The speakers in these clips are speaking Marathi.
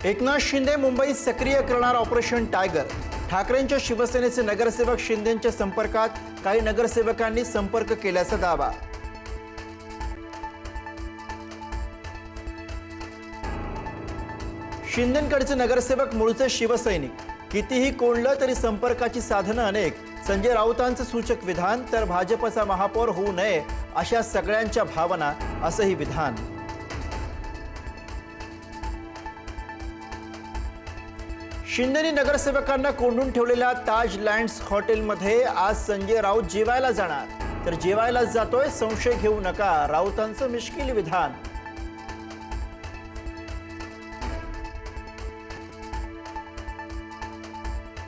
एकनाथ शिंदे मुंबईत सक्रिय करणार ऑपरेशन टायगर। ठाकरेंच्या शिवसेनेचे नगरसेवक शिंदेंच्या संपर्कात, काही नगरसेवकांनी संपर्क केल्याचा दावा। शिंदेंकडचे नगरसेवक मूळचे शिवसैनिक, कितीही कोंडलं तरी संपर्काची साधनं अनेक। संजय राऊतांचं सूचक विधान, तर भाजपचा महापौर होऊ नये अशा सगळ्यांच्या भावना, असंही विधान। शिंदेंनी नगरसेवकांना कोंडून ठेवलेल्या ताज लँड्स हॉटेलमध्ये आज संजय राऊत जेवायला जाणार, तर जेवायला जातोय संशय घेऊ नका, राऊतांचं मिश्किल विधान।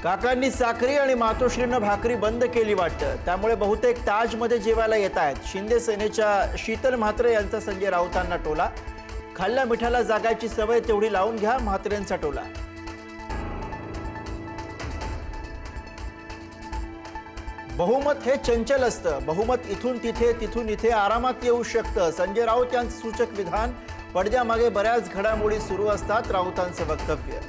काकांनी साखरी आणि मातोश्रीनं भाकरी बंद केली वाटतं, त्यामुळे बहुतेक ताजमध्ये जेवायला येत आहेत। शिंदे सेनेच्या शीतल म्हात्रे यांचा संजय राऊतांना टोला, खाल्ल्या मिठाला जागायची सवय तेवढी लावून घ्या, म्हात्रेंचा टोला। बहुमत हे चंचल असतं, बहुमत इथून तिथे तिथून इथे आरामात येऊ शकतं, संजय राऊत यांचं सूचक विधान। पडद्यामागे बऱ्याच घडामोडी सुरू असतात, राऊतांचं वक्तव्य।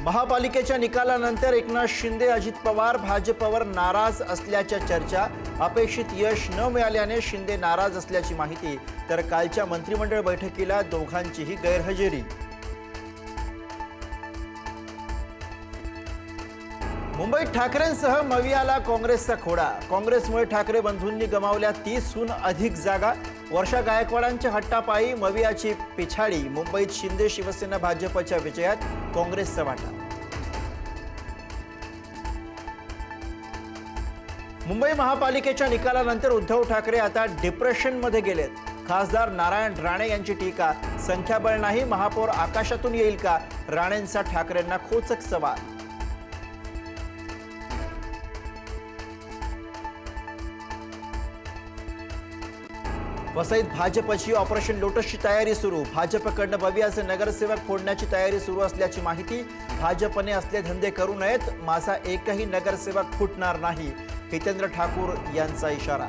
महापालिकेच्या निकालानंतर एकनाथ शिंदे, अजित पवार भाजपवर नाराज असल्याच्या चर्चा। अपेक्षित यश न मिळाल्याने शिंदे नाराज असल्याची माहिती, तर कालच्या मंत्रिमंडळ बैठकीला दोघांचीही गैरहजेरी। मुंबईत ठाकरेंसह मवियाला काँग्रेसचा खोडा, काँग्रेसमुळे ठाकरे बंधूंनी गमावल्या 30हून अधिक जागा। वर्षा गायकवाडांच्या हट्टापायी मवियाची पिछाडी, मुंबईत शिंदे शिवसेना भाजपच्या विजयात काँग्रेसचा वाटा। मुंबई महापालिकेच्या निकालानंतर उद्धव ठाकरे आता डिप्रेशनमध्ये गेलेत। खासदार नारायण राणे यांची टीका, संख्याबळ नाही महापौर आकाशातून येईल का, राणेंचा ठाकरेंना खोचक सवाल। वसईत भाजपची ऑपरेशन लोटसची तयारी सुरू, भाजपकडनं मवियाचे नगरसेवक फोडण्याची तयारी सुरू असल्याची माहिती। भाजपने असले धंदे करू नयेत, माझा एकही नगरसेवक फुटणार नाही, हितेंद्र ठाकूर यांचा इशारा।